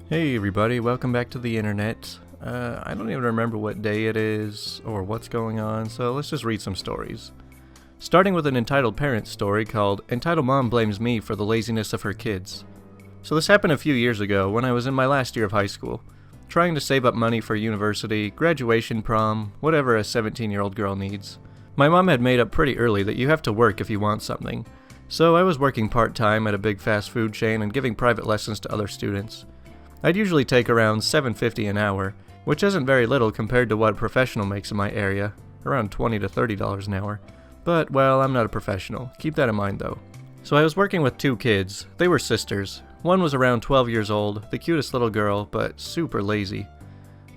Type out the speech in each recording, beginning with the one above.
Hey everybody, welcome back to the internet. I don't even remember what day it is or what's going on, so let's just read some stories. Starting with an entitled parent story called Entitled Mom Blames Me for the Laziness of Her Kids. So this happened a few years ago when I was in my last year of high school, trying to save up money for university, graduation, prom, whatever a 17-year-old girl needs. My mom had made up pretty early that you have to work if you want something, so I was working part-time at a big fast food chain and giving private lessons to other students. I'd usually take around $7.50 an hour, which isn't very little compared to what a professional makes in my area, around $20 to $30 an hour. But, well, I'm not a professional. Keep that in mind though. So I was working with two kids. They were sisters. One was around 12 years old, the cutest little girl, but super lazy.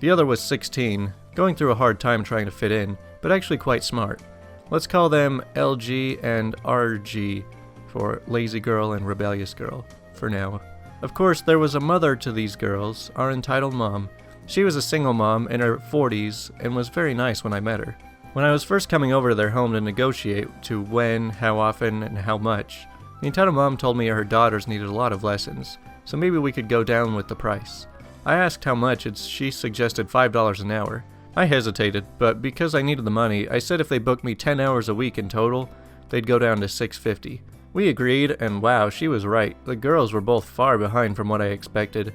The other was 16, going through a hard time trying to fit in, but actually quite smart. Let's call them LG and RG for lazy girl and rebellious girl, for now. Of course, there was a mother to these girls, our entitled mom. She was a single mom in her 40s and was very nice when I met her. When I was first coming over to their home to negotiate to when, how often, and how much, the entitled mom told me her daughters needed a lot of lessons, so maybe we could go down with the price. I asked how much, and she suggested $5 an hour. I hesitated, but because I needed the money, I said if they booked me 10 hours a week in total, they'd go down to $6.50. We agreed, and wow, she was right. The girls were both far behind from what I expected.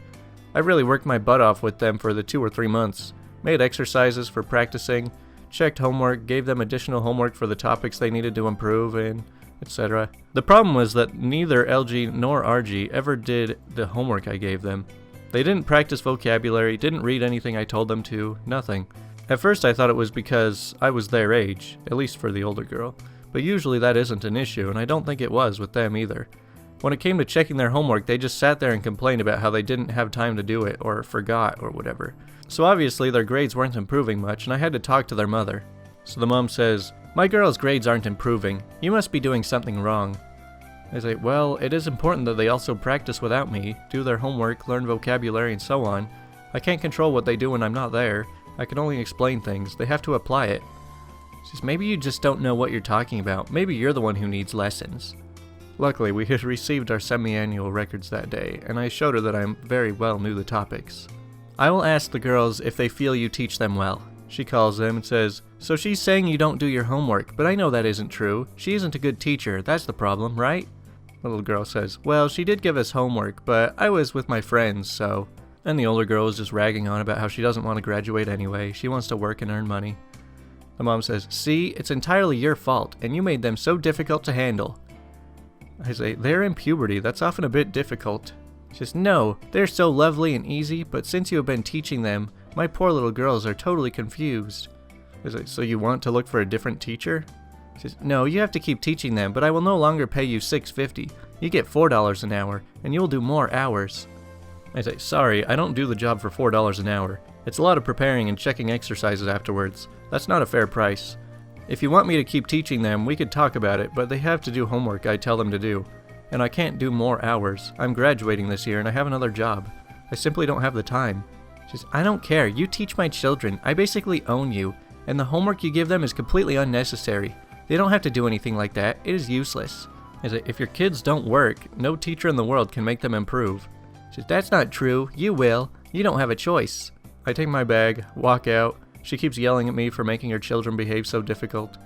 I really worked my butt off with them for the 2 or 3 months, made exercises for practicing, checked homework, gave them additional homework for the topics they needed to improve in, etc. The problem was that neither LG nor RG ever did the homework I gave them. They didn't practice vocabulary, didn't read anything I told them to, nothing. At first I thought it was because I was their age, at least for the older girl. But usually that isn't an issue, and I don't think it was with them either. When it came to checking their homework, they just sat there and complained about how they didn't have time to do it, or forgot, or whatever. So obviously their grades weren't improving much, and I had to talk to their mother. So the mom says, "My girl's grades aren't improving. You must be doing something wrong." I say, "Well, it is important that they also practice without me, do their homework, learn vocabulary, and so on. I can't control what they do when I'm not there. I can only explain things. They have to apply it." She says, "Maybe you just don't know what you're talking about. Maybe you're the one who needs lessons." Luckily, we had received our semi-annual records that day, and I showed her that I very well knew the topics. "I will ask the girls if they feel you teach them well." She calls them and says, "So she's saying you don't do your homework, but I know that isn't true. She isn't a good teacher, that's the problem, right?" The little girl says, "Well, she did give us homework, but I was with my friends, so..." And the older girl is just ragging on about how she doesn't want to graduate anyway. She wants to work and earn money. The mom says, "See, it's entirely your fault, and you made them so difficult to handle." I say, "They're in puberty, that's often a bit difficult." She says, "No, they're so lovely and easy, but since you have been teaching them, my poor little girls are totally confused." I say, "So you want to look for a different teacher?" She says, "No, you have to keep teaching them, but I will no longer pay you $6.50. You get $4 an hour, and you will do more hours." I say, "Sorry, I don't do the job for $4 an hour. It's a lot of preparing and checking exercises afterwards. That's not a fair price. If you want me to keep teaching them, we could talk about it, but they have to do homework I tell them to do. And I can't do more hours. I'm graduating this year and I have another job. I simply don't have the time." She says, "I don't care. You teach my children. I basically own you. And the homework you give them is completely unnecessary. They don't have to do anything like that. It is useless." I say, "If your kids don't work, no teacher in the world can make them improve." She says, "That's not true. You will. You don't have a choice." I take my bag, walk out. She keeps yelling at me for making her children behave so difficult.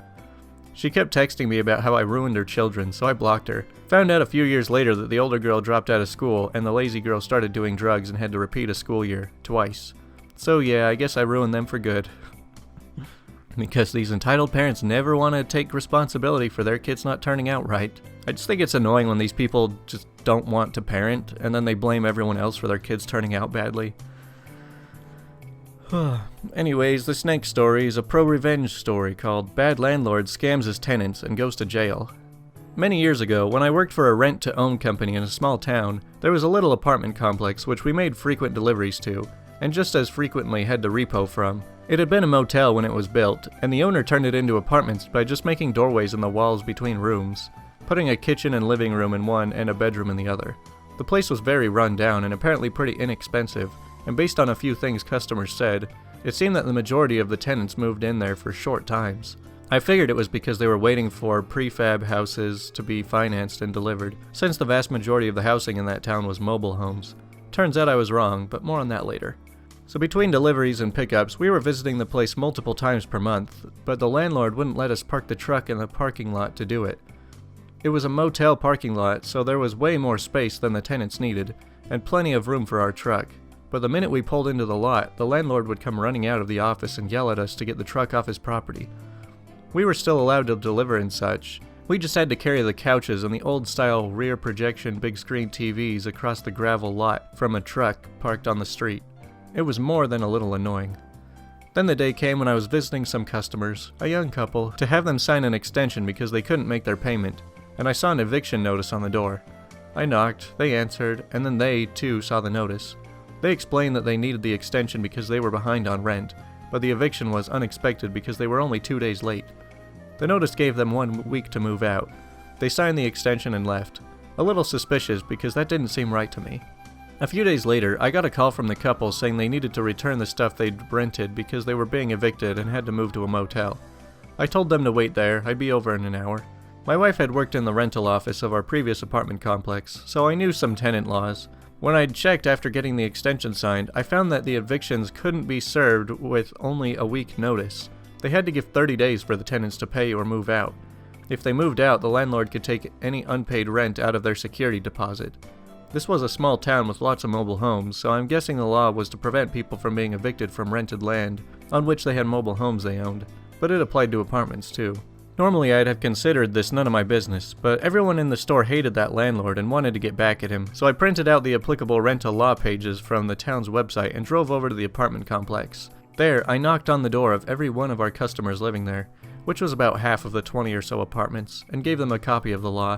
She kept texting me about how I ruined her children, so I blocked her. Found out a few years later that the older girl dropped out of school and the lazy girl started doing drugs and had to repeat a school year, twice. So yeah, I guess I ruined them for good. Because these entitled parents never want to take responsibility for their kids not turning out right. I just think it's annoying when these people just don't want to parent and then they blame everyone else for their kids turning out badly. Anyways, this next story is a pro-revenge story called Bad Landlord Scams His Tenants and Goes to Jail. Many years ago, when I worked for a rent-to-own company in a small town, there was a little apartment complex which we made frequent deliveries to, and just as frequently had to repo from. It had been a motel when it was built, and the owner turned it into apartments by just making doorways in the walls between rooms, putting a kitchen and living room in one and a bedroom in the other. The place was very run down and apparently pretty inexpensive, and based on a few things customers said, it seemed that the majority of the tenants moved in there for short times. I figured it was because they were waiting for prefab houses to be financed and delivered, since the vast majority of the housing in that town was mobile homes. Turns out I was wrong, but more on that later. So between deliveries and pickups, we were visiting the place multiple times per month, but the landlord wouldn't let us park the truck in the parking lot to do it. It was a motel parking lot, so there was way more space than the tenants needed, and plenty of room for our truck. But the minute we pulled into the lot, the landlord would come running out of the office and yell at us to get the truck off his property. We were still allowed to deliver and such. We just had to carry the couches and the old-style rear projection big screen TVs across the gravel lot from a truck parked on the street. It was more than a little annoying. Then the day came when I was visiting some customers, a young couple, to have them sign an extension because they couldn't make their payment, and I saw an eviction notice on the door. I knocked, they answered, and then they, too, saw the notice. They explained that they needed the extension because they were behind on rent, but the eviction was unexpected because they were only 2 days late. The notice gave them 1 week to move out. They signed the extension and left. A little suspicious because that didn't seem right to me. A few days later, I got a call from the couple saying they needed to return the stuff they'd rented because they were being evicted and had to move to a motel. I told them to wait there, I'd be over in an hour. My wife had worked in the rental office of our previous apartment complex, so I knew some tenant laws. When I'd checked after getting the extension signed, I found that the evictions couldn't be served with only a week notice. They had to give 30 days for the tenants to pay or move out. If they moved out, the landlord could take any unpaid rent out of their security deposit. This was a small town with lots of mobile homes, so I'm guessing the law was to prevent people from being evicted from rented land on which they had mobile homes they owned, but it applied to apartments too. Normally I'd have considered this none of my business, but everyone in the store hated that landlord and wanted to get back at him, so I printed out the applicable rental law pages from the town's website and drove over to the apartment complex. There, I knocked on the door of every one of our customers living there, which was about half of the 20 or so apartments, and gave them a copy of the law.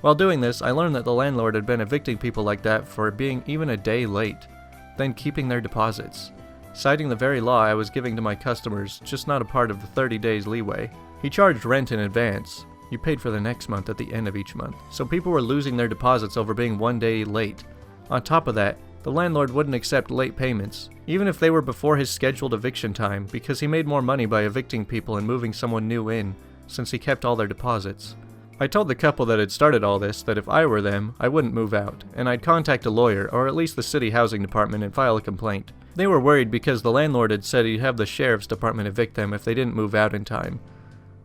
While doing this, I learned that the landlord had been evicting people like that for being even a day late, then keeping their deposits, citing the very law I was giving to my customers, just not a part of the 30 days leeway. He charged rent in advance. You paid for the next month at the end of each month, so people were losing their deposits over being 1 day late. On top of that, the landlord wouldn't accept late payments, even if they were before his scheduled eviction time, because he made more money by evicting people and moving someone new in, since he kept all their deposits. I told the couple that had started all this that if I were them, I wouldn't move out, and I'd contact a lawyer, or at least the city housing department, and file a complaint. They were worried because the landlord had said he'd have the sheriff's department evict them if they didn't move out in time.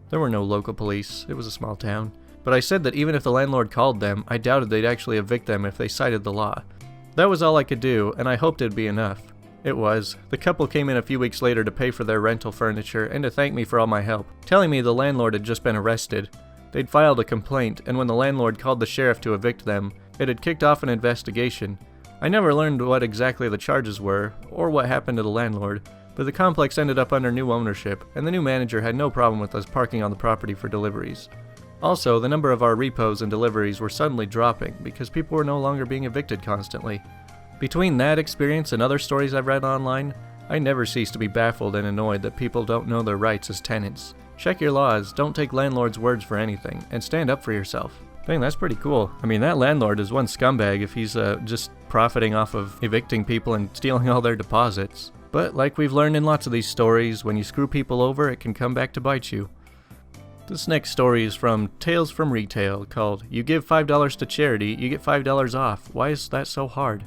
There were no local police, it was a small town, but I said that even if the landlord called them, I doubted they'd actually evict them if they cited the law. That was all I could do, and I hoped it'd be enough. It was. The couple came in a few weeks later to pay for their rental furniture and to thank me for all my help, telling me the landlord had just been arrested. They'd filed a complaint, and when the landlord called the sheriff to evict them, it had kicked off an investigation. I never learned what exactly the charges were, or what happened to the landlord, but the complex ended up under new ownership, and the new manager had no problem with us parking on the property for deliveries. Also, the number of our repos and deliveries were suddenly dropping because people were no longer being evicted constantly. Between that experience and other stories I've read online, I never cease to be baffled and annoyed that people don't know their rights as tenants. Check your laws, don't take landlords' words for anything, and stand up for yourself. Dang, that's pretty cool. I mean, that landlord is one scumbag if he's just profiting off of evicting people and stealing all their deposits. But like we've learned in lots of these stories, when you screw people over, it can come back to bite you. This next story is from Tales from Retail, called You Give $5 to Charity, You Get $5 Off. Why is that so hard?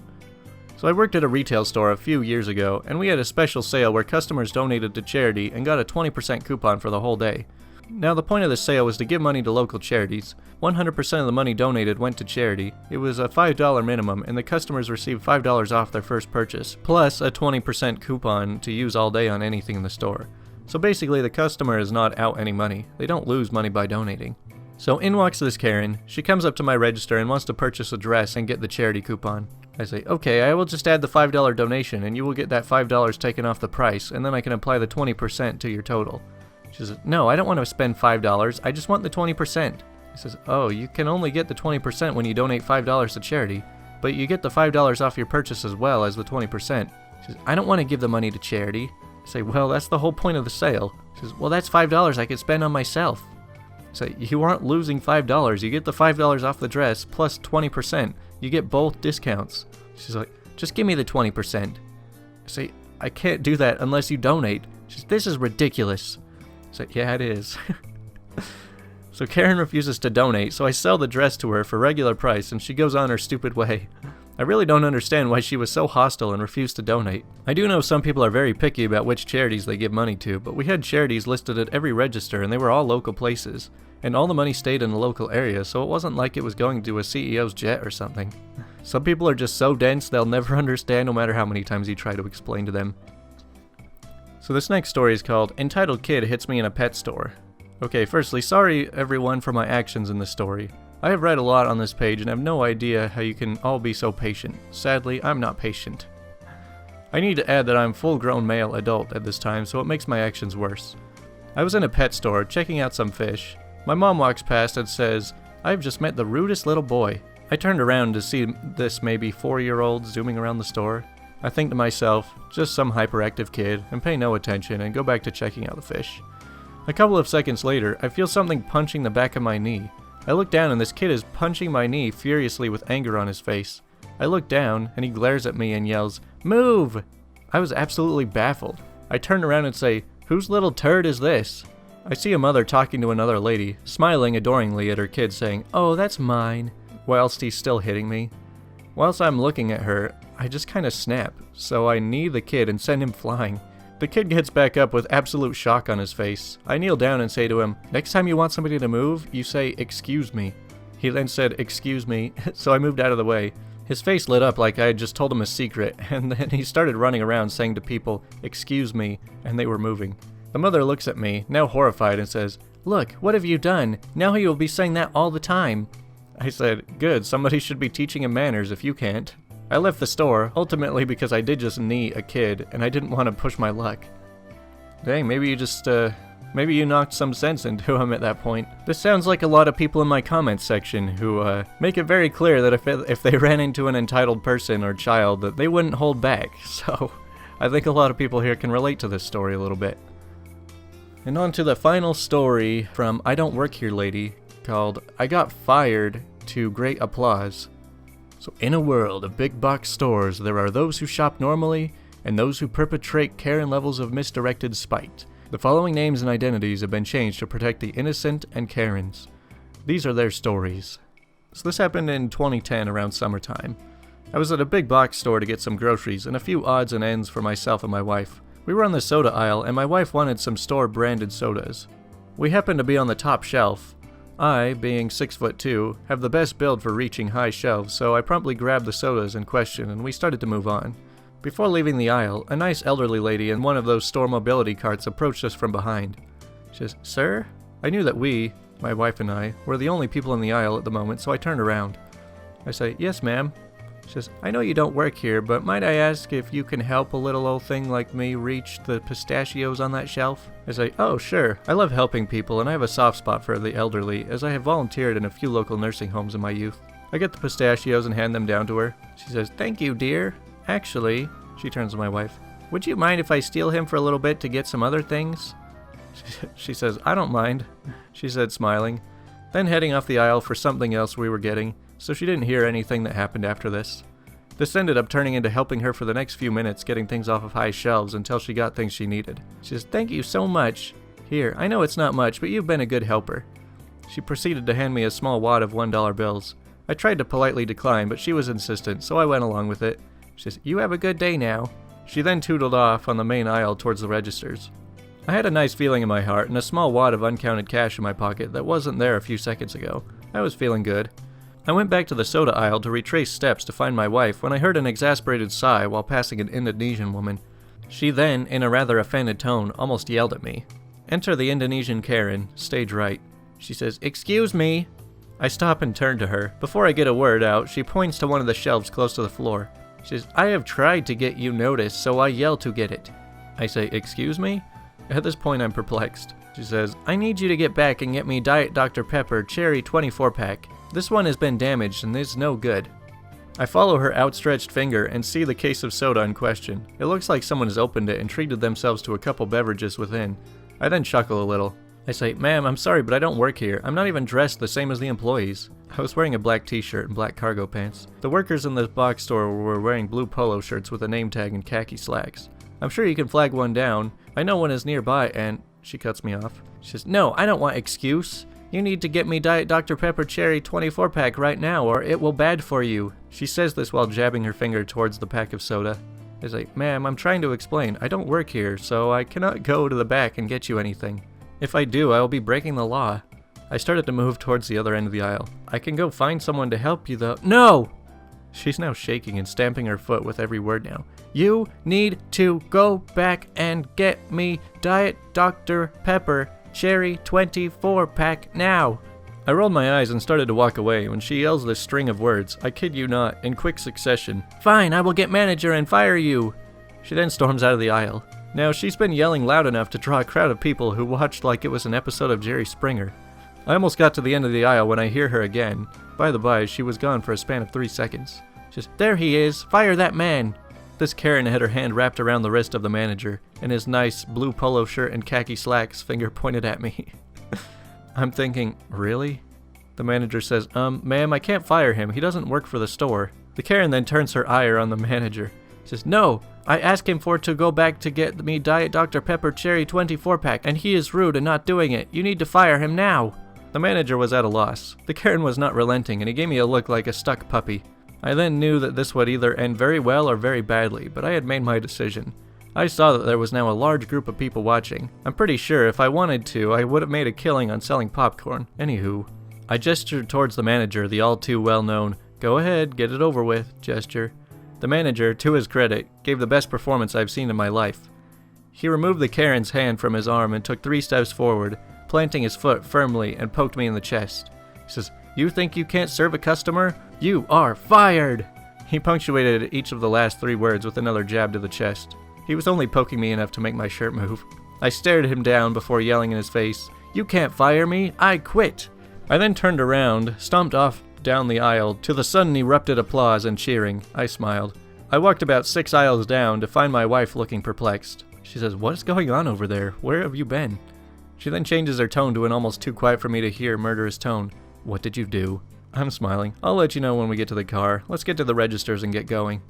So I worked at a retail store a few years ago, and we had a special sale where customers donated to charity and got a 20% coupon for the whole day. Now the point of the sale was to give money to local charities. 100% of the money donated went to charity. It was a $5 minimum, and the customers received $5 off their first purchase, plus a 20% coupon to use all day on anything in the store. So basically the customer is not out any money. They don't lose money by donating. So in walks this Karen. She comes up to my register and wants to purchase a dress and get the charity coupon. I say, okay, I will just add the $5 donation and you will get that $5 taken off the price, and then I can apply the 20% to your total. She says, no, I don't want to spend $5, I just want the 20%. He says, oh, you can only get the 20% when you donate $5 to charity, but you get the $5 off your purchase as well as the 20%. She says, I don't want to give the money to charity. I say, well, that's the whole point of the sale. She says, well, that's $5 I could spend on myself. I say, you aren't losing $5, you get the $5 off the dress plus 20%. You get both discounts. She's like, just give me the 20%. I say, I can't do that unless you donate. She says, this is ridiculous. I say, yeah, it is. So Karen refuses to donate, so I sell the dress to her for regular price and she goes on her stupid way. I really don't understand why she was so hostile and refused to donate. I do know some people are very picky about which charities they give money to, but we had charities listed at every register and they were all local places. And all the money stayed in the local area, so it wasn't like it was going to a CEO's jet or something. Some people are just so dense they'll never understand no matter how many times you try to explain to them. So this next story is called Entitled Kid Hits Me in a Pet Store. Okay, firstly, sorry everyone for my actions in this story. I have read a lot on this page and have no idea how you can all be so patient. Sadly, I'm not patient. I need to add that I'm a full-grown male adult at this time, so it makes my actions worse. I was in a pet store checking out some fish. My mom walks past and says, "I've just met the rudest little boy." I turned around to see this maybe 4-year-old zooming around the store. I think to myself, just some hyperactive kid, and pay no attention and go back to checking out the fish. A couple of seconds later, I feel something punching the back of my knee. I look down and this kid is punching my knee furiously with anger on his face. I look down and he glares at me and yells, "Move!" I was absolutely baffled. I turn around and say, "Whose little turd is this?" I see a mother talking to another lady, smiling adoringly at her kid saying, "Oh, that's mine," whilst he's still hitting me. Whilst I'm looking at her, I just kinda snap, so I knee the kid and send him flying. The kid gets back up with absolute shock on his face. I kneel down and say to him, "Next time you want somebody to move, you say, 'Excuse me.'" He then said, "Excuse me," so I moved out of the way. His face lit up like I had just told him a secret, and then he started running around saying to people, "Excuse me," and they were moving. The mother looks at me, now horrified, and says, "Look, what have you done? Now he will be saying that all the time." I said, "Good, somebody should be teaching him manners if you can't." I left the store, ultimately because I did just knee a kid, and I didn't want to push my luck. Dang, maybe you knocked some sense into him at that point. This sounds like a lot of people in my comments section who make it very clear that if they ran into an entitled person or child that they wouldn't hold back, so I think a lot of people here can relate to this story a little bit. And on to the final story from I Don't Work Here Lady, called I Got Fired to Great Applause. So in a world of big box stores, there are those who shop normally and those who perpetrate Karen levels of misdirected spite. The following names and identities have been changed to protect the innocent and Karens. These are their stories. So this happened in 2010 around summertime. I was at a big box store to get some groceries and a few odds and ends for myself and my wife. We were on the soda aisle and my wife wanted some store-branded sodas. We happened to be on the top shelf. I, being 6'2", have the best build for reaching high shelves, so I promptly grabbed the sodas in question and we started to move on. Before leaving the aisle, a nice elderly lady in one of those store mobility carts approached us from behind. She says, "Sir?" I knew that we, my wife and I, were the only people in the aisle at the moment, so I turned around. I say, "Yes, ma'am." She says, "I know you don't work here, but might I ask if you can help a little old thing like me reach the pistachios on that shelf?" I say, "Oh, sure. I love helping people, and I have a soft spot for the elderly, as I have volunteered in a few local nursing homes in my youth." I get the pistachios and hand them down to her. She says, "Thank you, dear. Actually," she turns to my wife, "would you mind if I steal him for a little bit to get some other things?" She says, "I don't mind," she said, smiling, then heading off the aisle for something else we were getting, so she didn't hear anything that happened after this. This ended up turning into helping her for the next few minutes getting things off of high shelves until she got things she needed. She says, "Thank you so much. Here, I know it's not much, but you've been a good helper." She proceeded to hand me a small wad of $1 bills. I tried to politely decline, but she was insistent, so I went along with it. She says, "You have a good day now." She then tootled off on the main aisle towards the registers. I had a nice feeling in my heart and a small wad of uncounted cash in my pocket that wasn't there a few seconds ago. I was feeling good. I went back to the soda aisle to retrace steps to find my wife when I heard an exasperated sigh while passing an Indonesian woman. She then, in a rather offended tone, almost yelled at me. Enter the Indonesian Karen, stage right. She says, "Excuse me." I stop and turn to her. Before I get a word out, she points to one of the shelves close to the floor. She says, "I have tried to get you noticed, so I yell to get it." I say, "Excuse me?" At this point, I'm perplexed. She says, "I need you to get back and get me Diet Dr. Pepper Cherry 24-pack. This one has been damaged and is no good." I follow her outstretched finger and see the case of soda in question. It looks like someone has opened it and treated themselves to a couple beverages within. I then chuckle a little. I say, "Ma'am, I'm sorry, but I don't work here. I'm not even dressed the same as the employees." I was wearing a black t-shirt and black cargo pants. The workers in the box store were wearing blue polo shirts with a name tag and khaki slacks. "I'm sure you can flag one down. I know one is nearby," and she cuts me off. She says, "No, I don't want excuse. You need to get me Diet Dr. Pepper Cherry 24-pack right now or it will bad for you. She says this while jabbing her finger towards the pack of soda. It's like, ma'am, I'm trying to explain. I don't work here, so I cannot go to the back and get you anything. If I do, I will be breaking the law. I started to move towards the other end of the aisle. I can go find someone to help you though. No! She's now shaking and stamping her foot with every word now. You need to go back and get me Diet Dr. Pepper Cherry 24-pack now. I rolled my eyes and started to walk away when she yells this string of words, I kid you not, in quick succession. Fine, I will get manager and fire you. She then storms out of the aisle. Now, she's been yelling loud enough to draw a crowd of people who watched like it was an episode of Jerry Springer. I almost got to the end of the aisle when I hear her again. By the by, she was gone for a span of 3 seconds. Just, there he is! Fire that man! This Karen had her hand wrapped around the wrist of the manager, and his nice blue polo shirt and khaki slacks, finger pointed at me. I'm thinking, really? The manager says, ma'am, I can't fire him. He doesn't work for the store. The Karen then turns her ire on the manager. She says, no, I asked him for to go back to get me Diet Dr. Pepper Cherry 24-pack, and he is rude and not doing it. You need to fire him now. The manager was at a loss. The Karen was not relenting, and he gave me a look like a stuck puppy. I then knew that this would either end very well or very badly, but I had made my decision. I saw that there was now a large group of people watching. I'm pretty sure if I wanted to, I would have made a killing on selling popcorn. Anywho, I gestured towards the manager, the all too well-known, go ahead, get it over with, gesture. The manager, to his credit, gave the best performance I've seen in my life. He removed the Karen's hand from his arm and took 3 steps forward, planting his foot firmly and poked me in the chest. He says, you think you can't serve a customer? You are fired! He punctuated each of the last 3 words with another jab to the chest. He was only poking me enough to make my shirt move. I stared him down before yelling in his face, you can't fire me, I quit! I then turned around, stomped off down the aisle, to the sudden erupted applause and cheering. I smiled. I walked about 6 aisles down to find my wife looking perplexed. She says, what is going on over there? Where have you been? She then changes her tone to an almost too quiet for me to hear murderous tone. What did you do? I'm smiling. I'll let you know when we get to the car. Let's get to the registers and get going.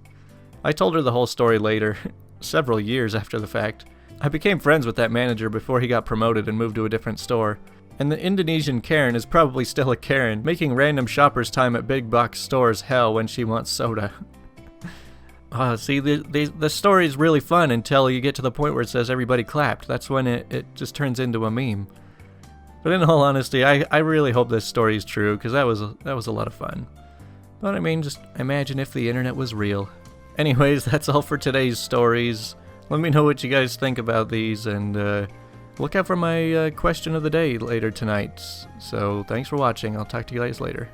I told her the whole story later, several years after the fact. I became friends with that manager before he got promoted and moved to a different store. And the Indonesian Karen is probably still a Karen, making random shoppers' time at big box stores hell when she wants soda. See, the story is really fun until you get to the point where it says everybody clapped. That's when it just turns into a meme. But in all honesty, I really hope this story is true, because that was a lot of fun. But I mean, just imagine if the internet was real. Anyways, that's all for today's stories. Let me know what you guys think about these, and look out for my question of the day later tonight. So thanks for watching. I'll talk to you guys later.